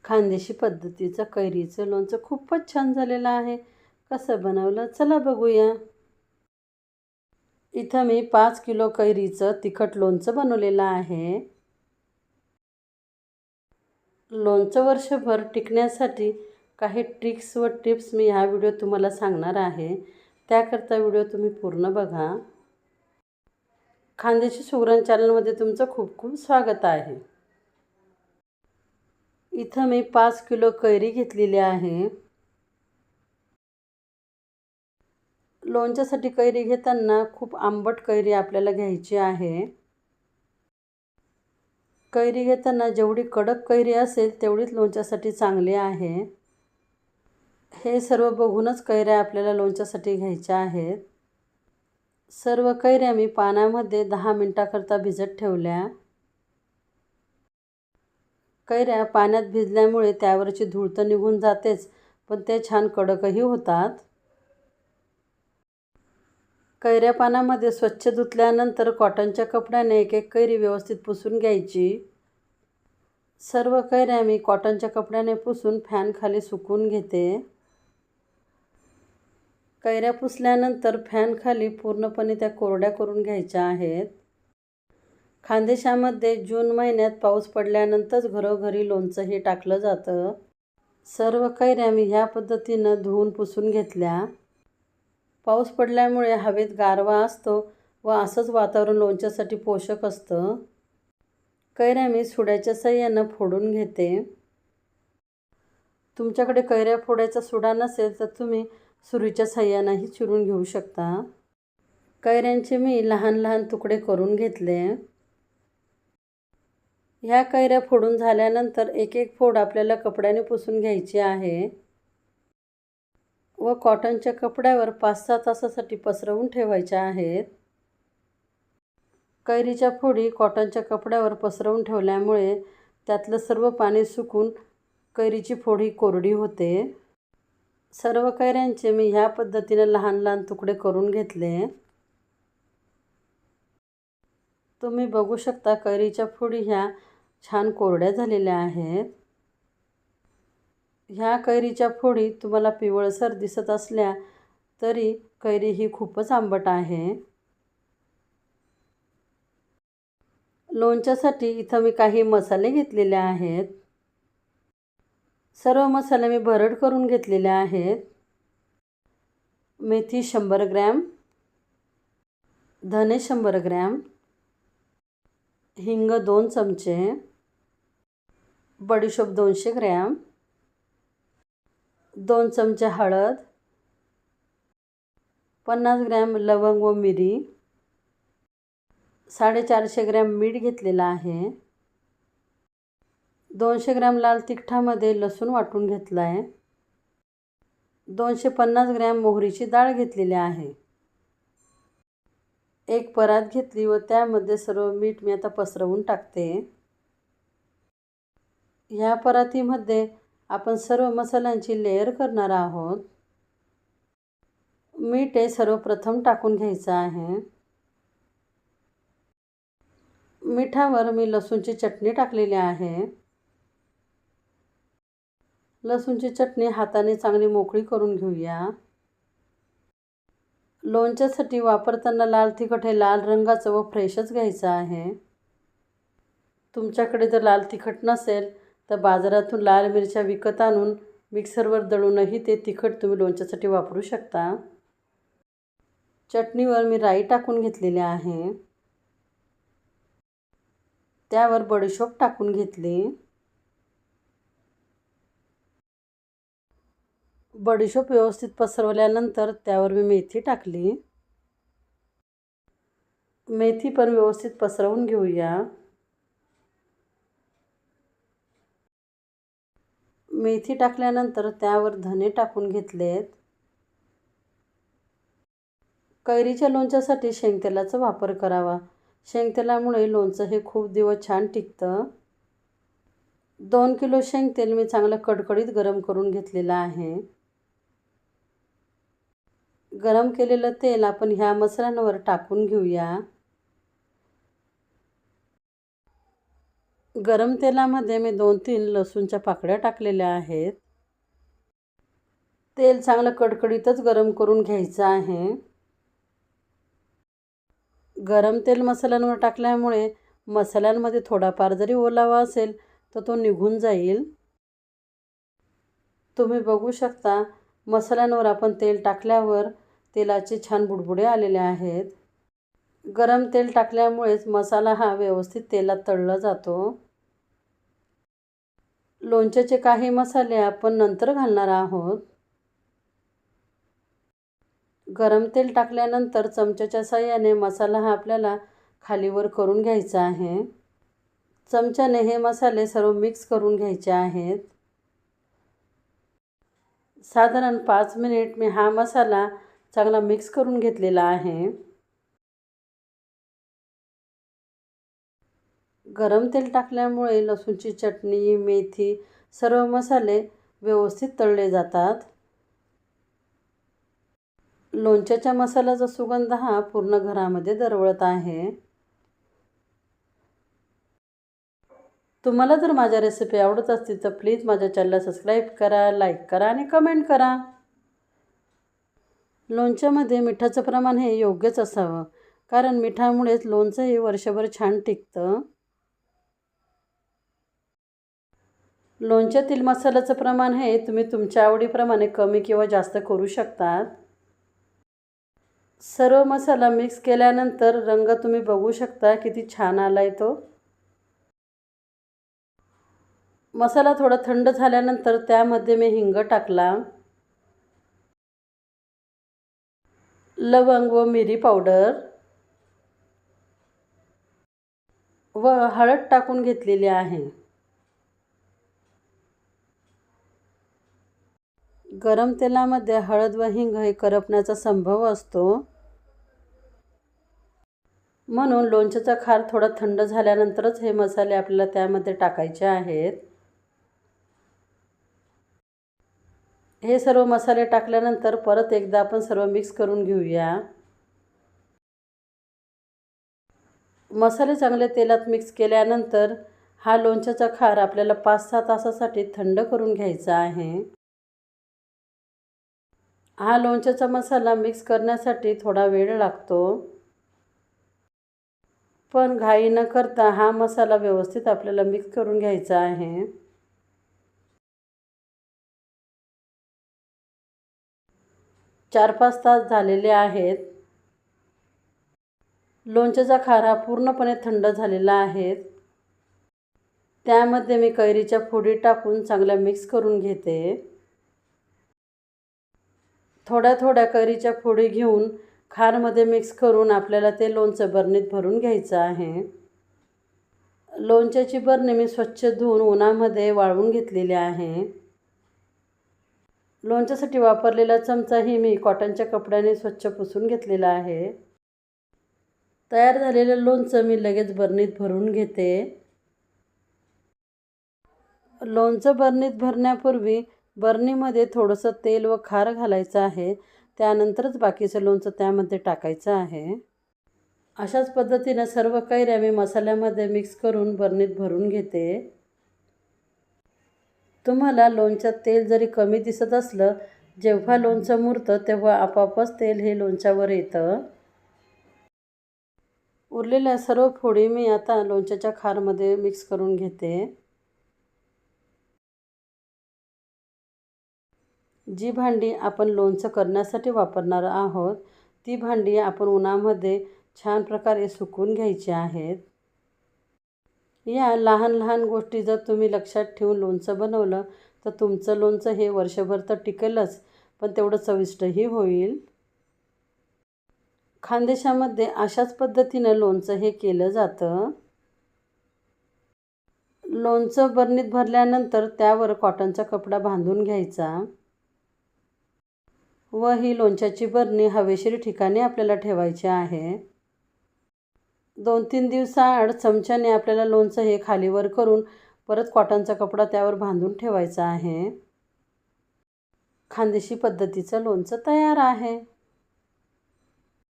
खानदेशी पद्धतीचं कैरीचं लोणचं खूपच छान झालेलं आहे. कसं बनवलं चला बघूया. इथं मी 5 किलो कैरीचं तिखट लोणचं बनवलेलं आहे. लोणचं वर्षभर टिकण्यासाठी काही ट्रिक्स व टिप्स मी ह्या व्हिडिओत तुम्हाला सांगणार आहे. त्याकरता व्हिडिओ तुम्ही पूर्ण बघा. खानदेशी सुगरण चॅनलमध्ये तुमचं खूप खूप स्वागत आहे. इथं मी 5 किलो कैरी घेतलेली आहे. लोणच्यासाठी कैरी घेताना खूप आंबट कैरी आपल्याला घ्यायची आहे. कैरी घेताना जेवढी कडक कैरी असेल तेवढीच लोणच्यासाठी चांगली आहे. हे सर्व बघूनच कैऱ्या आपल्याला लोणच्यासाठी घ्यायच्या आहेत. सर्व कैऱ्या मी पाण्यामध्ये 10 मिनिटाकरता भिजत ठेवल्या. कैऱ्या पाण्यात भिजल्यामुळे त्यावरची धूळ तर निघून जातेच, पण ते छान कडकही होतात. कैऱ्या पाण्यामध्ये स्वच्छ धुतल्यानंतर कॉटनच्या कपड्याने एक एक कैरी व्यवस्थित पुसून घ्यायची. सर्व कैऱ्या मी कॉटनच्या कपड्याने पुसून फॅनखाली सुकवून घेते. कैऱ्या पुसल्यानंतर फॅनखाली पूर्णपणे त्या कोरड्या करून घ्यायच्या आहेत. खानदेशामध्ये जून महिन्यात पाऊस पडल्यानंतरच घरोघरी लोणचंही टाकलं जातं. सर्व कैऱ्या मी ह्या पद्धतीनं धुवून पुसून घेतल्या. पाऊस पडल्यामुळे हवेत गारवा असतो व असंच वातावरण लोणच्यासाठी पोषक असतं. कैऱ्या मी सुड्याच्या साहाय्यानं फोडून घेते. तुमच्याकडे कैऱ्या फोडायचा सुडा नसेल तर तुम्ही सुरीच्या साहाय्यानेही चिरून घेऊ शकता. कैऱ्यांचे मी लहान लहान तुकडे करून घेतले. ह्या कैऱ्या फोडून झाल्यानंतर एक एक फोड आपल्याला कपड्याने पुसून घ्यायची आहे व कॉटनच्या कपड्यावर 5-6 तासासाठी पसरवून ठेवायच्या आहेत. कैरीच्या फोडी कॉटनच्या कपड्यावर पसरवून ठेवल्यामुळे त्यातलं सर्व पाणी सुकून कैरीची फोडी कोरडी होते. सर्व कैऱ्यांचे मी ह्या पद्धतीने लहान लहान तुकडे करून घेतले. तुम्ही बघू शकता कैरीच्या फोडी ह्या छान कोरड्या झालेल्या आहेत. ह्या कैरीच्या फोडी तुम्हाला पिवळसर दिसत असल्या तरी कैरी ही खूपच आंबट आहे. लोणच्यासाठी इथं मी काही मसाले घेतलेले आहेत. सर्व मसाले मी भरड करून घेतलेले आहेत. मेथी 100 ग्रॅम, धने 100 ग्रॅम, हिंग 2 चमचे, बडीशोप 200 ग्रॅम, 2 चमचे हळद, 50 ग्रॅम लवंग व मिरी, 450 ग्रॅम मीठ घेतलेलं आहे. 200 ग्रॅम लाल तिखटामध्ये लसूण वाटून घेतला आहे. 250 ग्रॅम मोहरीची डाळ घेतलेली आहे. एक परात घेतली व त्यामध्ये सर्व मीठ मी आता पसरवून टाकते. ह्या परातीमध्ये आपण सर्व मसाल्यांची लेयर करणार आहोत. मीठ हे सर्वप्रथम टाकून घ्यायचं आहे. मिठावर मी लसूणची चटणी टाकलेली आहे. लसूणची चटणी हाताने चांगली मोकळी करून घेऊया. लोणच्यासाठी वापरताना लाल तिखट हे लाल रंगाचं व फ्रेशच घ्यायचं आहे. तुमच्याकडे जर लाल तिखट नसेल तर बाजारातून लाल मिरच्या विकत आणून मिक्सरवर दळूनही ते तिखट तुम्ही लोणच्यासाठी वापरू शकता. चटणीवर मी राई टाकून घेतलेली आहे. त्यावर बडीशोप टाकून घेतली. बडीशोप व्यवस्थित पसरवल्यानंतर त्यावर मी मेथी टाकली. मेथी पण व्यवस्थित पसरवून घेऊया. मेथी टाकल्यानंतर त्यावर धने टाकून घेतलेत. कैरीच्या लोणच्यासाठी शेंगतेलाचा वापर करावा. शेंगतेलामुळे लोणचं हे खूप दिवस छान टिकतं. 2 किलो शेंगतेल मी चांगलं कडकडीत गरम करून घेतलेलं आहे. गरम केलेलं तेल आपण ह्या मसाल्यांवर टाकून घेऊया. गरम तेलामध्ये मी 2-3 लसूणच्या पाकळ्या टाकलेल्या आहेत. तेल चांगलं कडकडीतच गरम करून घ्यायचं आहे. गरम तेल मसाल्यांवर टाकल्यामुळे मसाल्यांमध्ये थोडाफार जरी ओलावा असेल तर तो निघून जाईल. तुम्ही बघू शकता मसाल्यांवर आपण तेल टाकल्यावर तेलाचे छान बुडबुडे आलेले आहेत. गरम तेल टाकल्यामुळेच मसाला हा व्यवस्थित तेलात तळला जातो. लोणच्याचे काही मसाले आपण नंतर घालणार आहोत. गरम तेल टाकल्यानंतर चमच्याच्या साहाय्याने मसाला हा आपल्याला खालीवर करून घ्यायचा आहे. चमच्याने हे मसाले सर्व मिक्स करून घ्यायचे आहेत. साधारण 5 मिनिट मी हा मसाला चांगला मिक्स करून घेतलेला आहे. गरम तेल टाकल्यामुळे लसूणची चटणी, मेथी सर्व मसाले व्यवस्थित तळले जातात. लोणच्याच्या मसाल्याचा सुगंध हा पूर्ण घरामध्ये दरवळत आहे. तुम्हाला जर माझ्या रेसिपी आवडत असतील तर प्लीज माझ्या चॅनलला सबस्क्राईब करा, लाईक करा आणि कमेंट करा. लोणच्यामध्ये मिठाचं प्रमाण हे योग्यच असावं, कारण मिठामुळेच लोणचं हे वर्षभर छान टिकतं. लोणच्यातील मसाल्याचं प्रमाण हे तुम्ही तुमच्या आवडीप्रमाणे कमी किंवा जास्त करू शकतात. सर्व मसाला मिक्स केल्यानंतर रंग तुम्ही बघू शकता किती छान आलाय तो. मसाला थोडा थंड झाल्यानंतर त्यामध्ये मी हिंग टाकला, लवंग व मिरी पावडर व हळद टाकून घेतलेली आहे. गरम तेलामध्ये हळद व हिंग हे करपण्याचा संभव असतो, म्हणून लोणच्याचा खार थोडा थंड झाल्यानंतरच हे मसाले आपल्याला त्यामध्ये टाकायचे आहेत. हे सर्व मसाले टाकल्यानंतर परत एकदा आपण सर्व मिक्स करून घेऊया. मसाले चांगले तेलात मिक्स केल्यानंतर हा लोणच्याचा खार आपल्याला 5-6 तासासाठी थंड करून घ्यायचा आहे. हा लोणच्याचा मसाला मिक्स करण्यासाठी थोडा वेळ लागतो, पण घाई न करता हा मसाला व्यवस्थित आपल्याला मिक्स करून घ्यायचा आहे. 4-5 तास झालेले आहेत. लोणच्याचा खार हा पूर्णपणे थंड झालेला आहे. त्यामध्ये मी कैरीच्या फोडी टाकून चांगल्या मिक्स करून घेते. थोड्या थोड्या कैरीच्या फोडी घेऊन खारमध्ये मिक्स करून आपल्याला ते लोणचं बरणीत भरून घ्यायचं आहे. लोणच्याची बरणी मी स्वच्छ धुवून उन्हामध्ये वाळवून घेतलेली आहे. लोणच्यासाठी वापरलेला चमचाही मी कॉटनच्या कपड्याने स्वच्छ पुसून घेतलेला आहे. तयार झालेलं लोणचं मी लगेच बरणीत भरून घेते. लोणचं बरणीत भरण्यापूर्वी बरणीमध्ये थोडंसं तेल व खार घालायचं आहे. त्यानंतरच बाकीचं लोणचं त्यामध्ये टाकायचं आहे. अशाच पद्धतीने सर्व कैऱ्या मी मसाल्यामध्ये मिक्स करून बरणीत भरून घेते. तुम्हाला लोणच्यात तेल जरी कमी दिसत असलं, जेव्हा लोणचं मुरतं तेव्हा आपोआपच तेल हे लोणच्यावर येतं. उरलेल्या सर्व फोडी मी आता लोणच्याच्या खारमध्ये मिक्स करून घेते. जी भांडी आपण लोणचं करण्यासाठी वापरणार आहोत ती भांडी आपण उन्हामध्ये छान प्रकारे सुकवून घ्यायची आहेत. या लहान लहान गोष्टी जर तुम्ही लक्षात ठेवून लोणचं बनवलं तर तुमचं लोणचं हे वर्षभर तर टिकेलच, पण तेवढं चविष्टही होईल. खानदेशामध्ये अशाच पद्धतीनं लोणचं हे केलं जातं. लोणचं बरणीत भरल्यानंतर त्यावर कॉटनचा कपडा बांधून घ्यायचा व ही लोणच्याची बरणी हवेशीर ठिकाणी आपल्याला ठेवायची आहे. 2-3 दिवसाआड चमच्याने आपल्याला लोणचं हे खालीवर करून परत कॉटनचा कपडा त्यावर बांधून ठेवायचा आहे. खानदेशी पद्धतीचं लोणचं तयार आहे.